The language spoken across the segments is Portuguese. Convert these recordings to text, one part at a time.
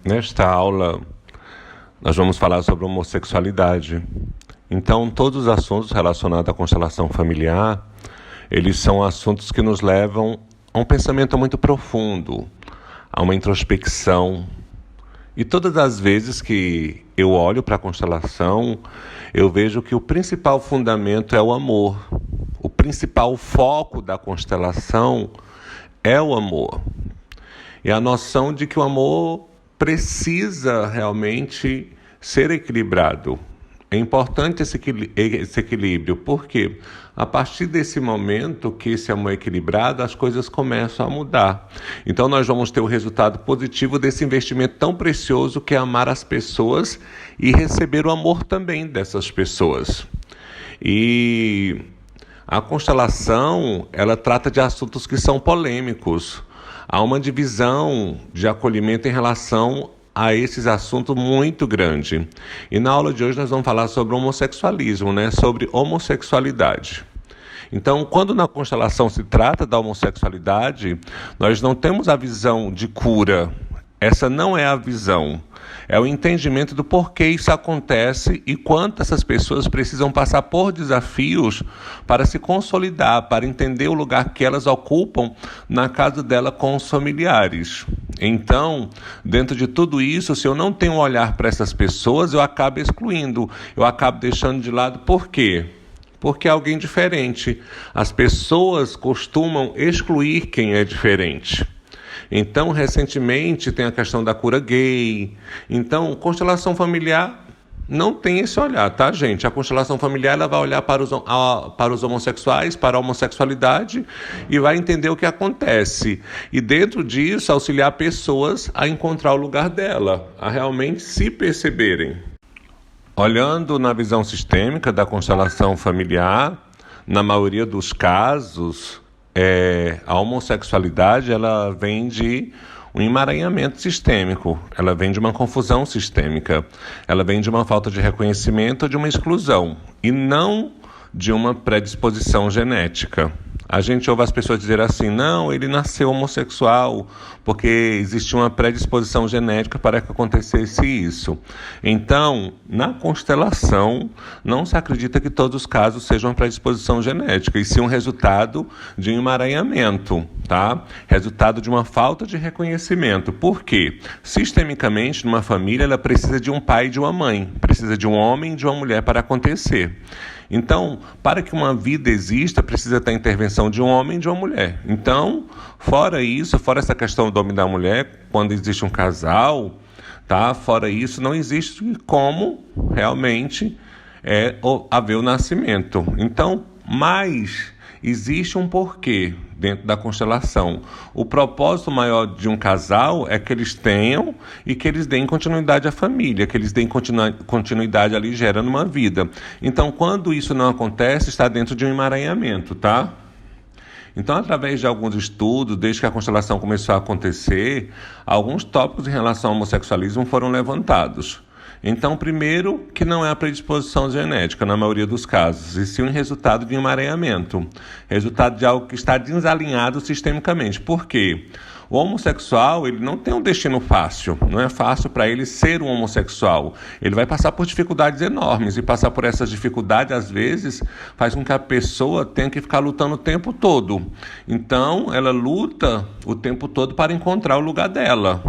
Nesta aula, nós vamos falar sobre homossexualidade. Então, todos os assuntos relacionados à constelação familiar, eles são assuntos que nos levam a um pensamento muito profundo, a uma introspecção. E todas as vezes que eu olho para a constelação, eu vejo que o principal fundamento é o amor. O principal foco da constelação é o amor. E a noção de que o amor precisa realmente ser equilibrado. É importante esse equilíbrio, porque a partir desse momento que esse amor é equilibrado, as coisas começam a mudar. Então nós vamos ter o resultado positivo desse investimento tão precioso que é amar as pessoas e receber o amor também dessas pessoas. E a constelação, ela trata de assuntos que são polêmicos. Há uma divisão de acolhimento em relação a esses assuntos muito grande. E na aula de hoje nós vamos falar sobre homossexualismo, sobre homossexualidade. Então, quando na constelação se trata da homossexualidade, nós não temos a visão de cura. Essa não é a visão. É o entendimento do porquê isso acontece e quanto essas pessoas precisam passar por desafios para se consolidar, para entender o lugar que elas ocupam na casa dela com os familiares. Então, dentro de tudo isso, se eu não tenho um olhar para essas pessoas, eu acabo excluindo, eu acabo deixando de lado. Por quê? Porque é alguém diferente. As pessoas costumam excluir quem é diferente. Então, recentemente, tem a questão da cura gay. Então, constelação familiar não tem esse olhar, tá, gente? A constelação familiar ela vai olhar para os homossexuais, para a homossexualidade e vai entender o que acontece. E dentro disso, auxiliar pessoas a encontrar o lugar dela, a realmente se perceberem. Olhando na visão sistêmica da constelação familiar, na maioria dos casos, a homossexualidade ela vem de um emaranhamento sistêmico, ela vem de uma confusão sistêmica, ela vem de uma falta de reconhecimento ou de uma exclusão, e não de uma predisposição genética. A gente ouve as pessoas dizer assim, não, ele nasceu homossexual, porque existe uma predisposição genética para que acontecesse isso. Então, na constelação, não se acredita que todos os casos sejam uma predisposição genética, e sim um resultado de um emaranhamento, tá? Resultado de uma falta de reconhecimento. Por quê? Sistemicamente, numa família, ela precisa de um pai e de uma mãe, precisa de um homem e de uma mulher para acontecer. Então, para que uma vida exista, precisa ter a intervenção de um homem e de uma mulher. Então, fora isso, fora essa questão do homem e da mulher, quando existe um casal, tá? Fora isso, não existe como realmente haver o nascimento. Então, mas existe um porquê dentro da constelação. O propósito maior de um casal é que eles tenham e que eles deem continuidade à família, que eles deem continuidade ali gerando uma vida. Então, quando isso não acontece, está dentro de um emaranhamento, tá? Então, através de alguns estudos, desde que a constelação começou a acontecer, alguns tópicos em relação ao homossexualismo foram levantados. Então, primeiro, que não é a predisposição genética, na maioria dos casos, e sim um resultado de um emaranhamento, resultado de algo que está desalinhado sistemicamente. Por quê? O homossexual, ele não tem um destino fácil, não é fácil para ele ser um homossexual. Ele vai passar por dificuldades enormes, e passar por essas dificuldades, às vezes, faz com que a pessoa tenha que ficar lutando o tempo todo. Então, ela luta o tempo todo para encontrar o lugar dela.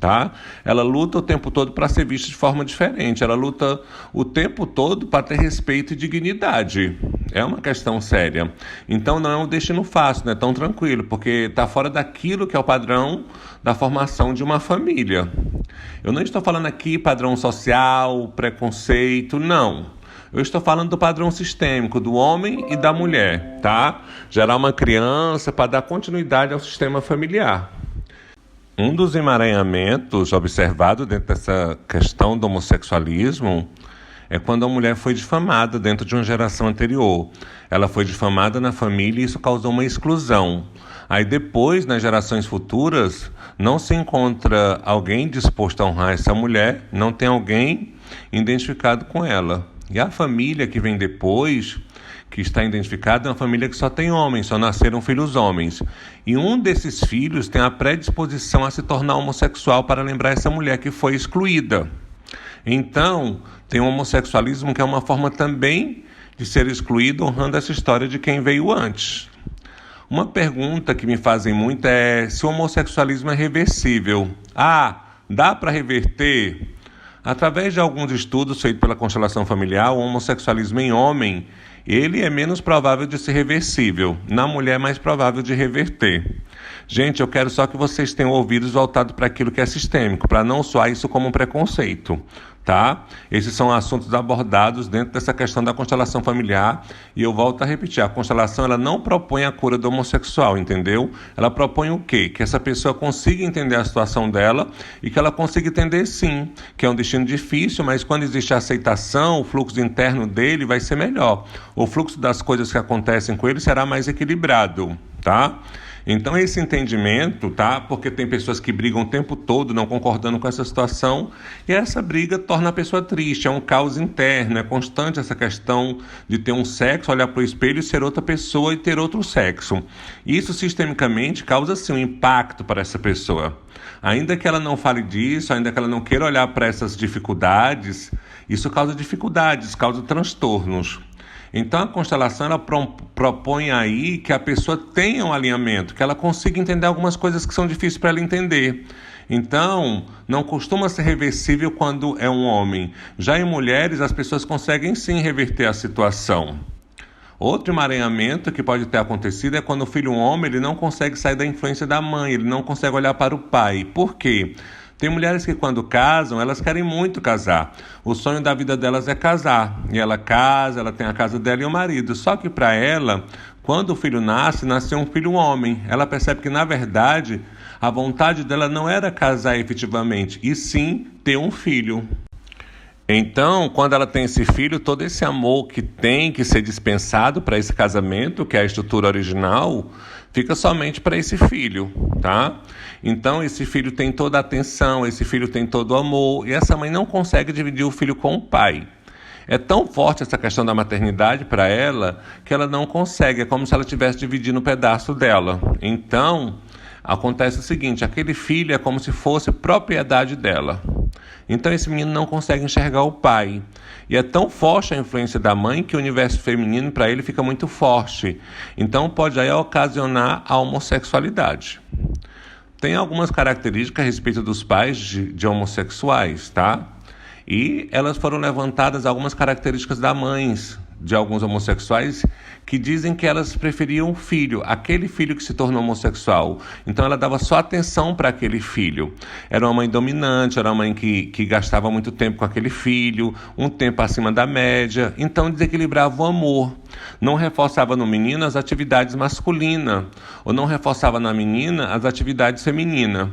Tá? Ela luta o tempo todo para ser vista de forma diferente, ela luta o tempo todo para ter respeito e dignidade. É uma questão séria. Então não é um destino fácil, não é tão tranquilo, porque está fora daquilo que é o padrão da formação de uma família. Eu não estou falando aqui padrão social, preconceito, não. Eu estou falando do padrão sistêmico, do homem e da mulher, tá? Gerar uma criança para dar continuidade ao sistema familiar. Um dos emaranhamentos observados dentro dessa questão do homossexualismo é quando a mulher foi difamada dentro de uma geração anterior. Ela foi difamada na família e isso causou uma exclusão. Aí depois, nas gerações futuras, não se encontra alguém disposto a honrar essa mulher, não tem alguém identificado com ela. E a família que vem depois, que está identificada é uma família que só tem homens, só nasceram filhos homens. E um desses filhos tem a predisposição a se tornar homossexual, para lembrar essa mulher que foi excluída. Então, tem o homossexualismo, que é uma forma também de ser excluído, honrando essa história de quem veio antes. Uma pergunta que me fazem muito é se o homossexualismo é reversível. Dá para reverter? Através de alguns estudos feitos pela constelação familiar, o homossexualismo em homem, ele é menos provável de ser reversível. Na mulher é mais provável de reverter. Gente, eu quero só que vocês tenham ouvidos voltados para aquilo que é sistêmico, para não soar isso como um preconceito, tá? Esses são assuntos abordados dentro dessa questão da constelação familiar, e eu volto a repetir, a constelação ela não propõe a cura do homossexual, entendeu? Ela propõe o quê? Que essa pessoa consiga entender a situação dela e que ela consiga entender sim, que é um destino difícil, mas quando existe a aceitação, o fluxo interno dele vai ser melhor. O fluxo das coisas que acontecem com ele será mais equilibrado, tá? Então esse entendimento, tá? Porque tem pessoas que brigam o tempo todo não concordando com essa situação, e essa briga torna a pessoa triste, é um caos interno, é constante essa questão de ter um sexo, olhar para o espelho e ser outra pessoa e ter outro sexo. Isso sistemicamente causa sim um impacto para essa pessoa. Ainda que ela não fale disso, ainda que ela não queira olhar para essas dificuldades, isso causa dificuldades, causa transtornos. Então a constelação ela propõe aí que a pessoa tenha um alinhamento, que ela consiga entender algumas coisas que são difíceis para ela entender. Então, não costuma ser reversível quando é um homem. Já em mulheres, as pessoas conseguem sim reverter a situação. Outro emaranhamento que pode ter acontecido é quando o filho homem ele não consegue sair da influência da mãe, ele não consegue olhar para o pai. Por quê? Tem mulheres que quando casam, elas querem muito casar. O sonho da vida delas é casar. E ela casa, ela tem a casa dela e o marido. Só que para ela, quando o filho nasceu um filho homem. Ela percebe que, na verdade, a vontade dela não era casar efetivamente, e sim ter um filho. Então, quando ela tem esse filho, todo esse amor que tem que ser dispensado para esse casamento, que é a estrutura original, fica somente para esse filho, tá? Então, esse filho tem toda a atenção, esse filho tem todo o amor, e essa mãe não consegue dividir o filho com o pai. É tão forte essa questão da maternidade para ela, que ela não consegue, é como se ela estivesse dividindo um pedaço dela. Então, acontece o seguinte, aquele filho é como se fosse propriedade dela. Então esse menino não consegue enxergar o pai. E é tão forte a influência da mãe que o universo feminino para ele fica muito forte. Então pode aí ocasionar a homossexualidade. Tem algumas características a respeito dos pais de homossexuais, tá? E elas foram levantadas algumas características da mães de alguns homossexuais que dizem que elas preferiam o filho, aquele filho que se tornou homossexual. Então ela dava só atenção para aquele filho. Era uma mãe dominante, era uma mãe que gastava muito tempo com aquele filho, um tempo acima da média, então desequilibrava o amor. Não reforçava no menino as atividades masculinas, ou não reforçava na menina as atividades femininas.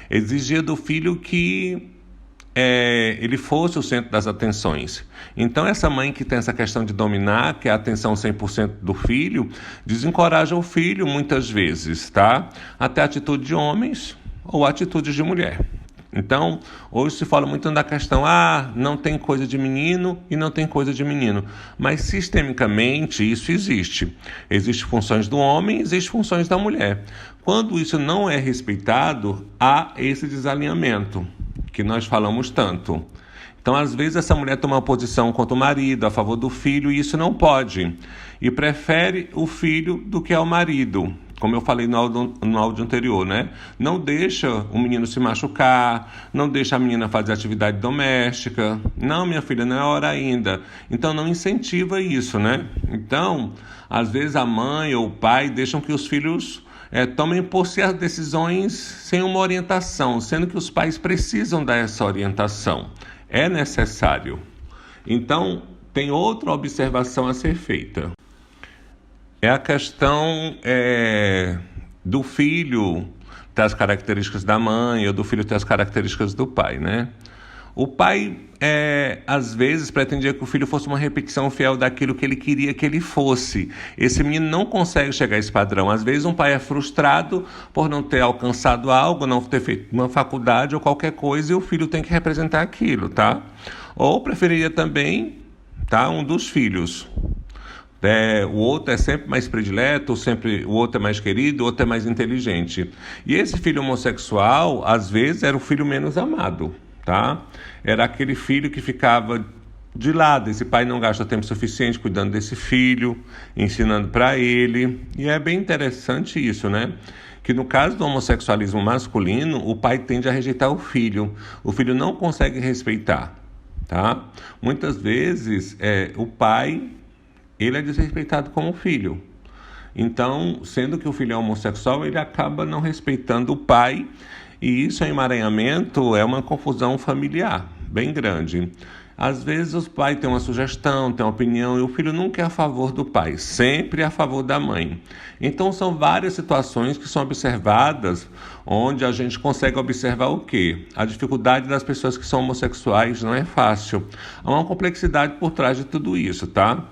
Exigia do filho que ele fosse o centro das atenções. Então essa mãe que tem essa questão de dominar, que é a atenção 100% do filho, desencoraja o filho muitas vezes, tá? Até atitude de homens ou atitudes de mulher. Então, hoje se fala muito da questão, não tem coisa de menino e não tem coisa de menino. Mas sistemicamente isso existe. Existem funções do homem, existem funções da mulher. Quando isso não é respeitado, há esse desalinhamento que nós falamos tanto. Então, às vezes, essa mulher toma uma posição contra o marido, a favor do filho, e isso não pode. E prefere o filho do que ao marido, como eu falei no áudio anterior, né? Não deixa o menino se machucar, não deixa a menina fazer atividade doméstica. Não, minha filha, não é hora ainda. Então, não incentiva isso, né? Então, às vezes, a mãe ou o pai deixam que os filhos tomem por si as decisões sem uma orientação, sendo que os pais precisam dar essa orientação. É necessário. Então, tem outra observação a ser feita. É a questão do filho ter as características da mãe ou do filho ter as características do pai, né? O pai, às vezes, pretendia que o filho fosse uma repetição fiel daquilo que ele queria que ele fosse. Esse menino não consegue chegar a esse padrão. Às vezes, um pai é frustrado por não ter alcançado algo, não ter feito uma faculdade ou qualquer coisa, e o filho tem que representar aquilo, tá? Ou preferiria também, tá, um dos filhos. O outro é sempre mais predileto, sempre o outro é mais querido, o outro é mais inteligente. E esse filho homossexual, às vezes, era o filho menos amado, tá? Era aquele filho que ficava de lado. Esse pai não gasta tempo suficiente cuidando desse filho, ensinando para ele. E é bem interessante isso, né? Que no caso do homossexualismo masculino, o pai tende a rejeitar o filho. O filho não consegue respeitar, tá? Muitas vezes, o pai, ele é desrespeitado como filho. Então, sendo que o filho é homossexual, ele acaba não respeitando o pai, e isso, em emaranhamento, é uma confusão familiar bem grande. Às vezes os pais têm uma sugestão, têm uma opinião, e o filho nunca é a favor do pai, sempre é a favor da mãe. Então são várias situações que são observadas, onde a gente consegue observar o quê? A dificuldade das pessoas que são homossexuais não é fácil. Há uma complexidade por trás de tudo isso, tá?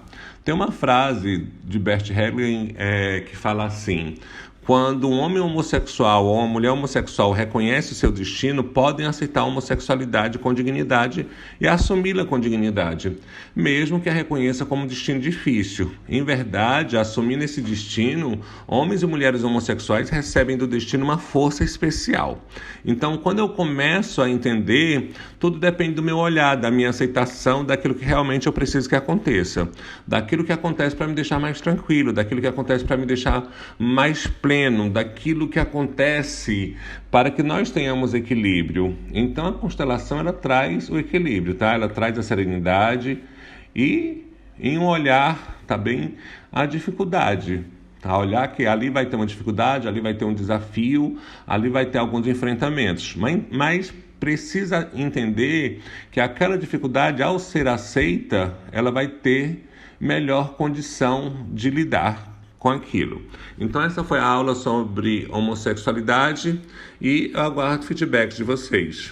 Tem uma frase de Bert Hellinger que fala assim: quando um homem homossexual ou uma mulher homossexual reconhece o seu destino, podem aceitar a homossexualidade com dignidade e assumi-la com dignidade, mesmo que a reconheça como um destino difícil. Em verdade, assumindo esse destino, homens e mulheres homossexuais recebem do destino uma força especial. Então, quando eu começo a entender, tudo depende do meu olhar, da minha aceitação, daquilo que realmente eu preciso que aconteça, daquilo que acontece para me deixar mais tranquilo, daquilo que acontece para me deixar mais pleno, daquilo que acontece para que nós tenhamos equilíbrio. Então a constelação, ela traz o equilíbrio, tá? Ela traz a serenidade e, em um olhar, também a dificuldade. Tá? Olhar que ali vai ter uma dificuldade, ali vai ter um desafio, ali vai ter alguns enfrentamentos, mas precisa entender que aquela dificuldade, ao ser aceita, ela vai ter melhor condição de lidar com aquilo. Então essa foi a aula sobre homossexualidade, e eu aguardo feedback de vocês.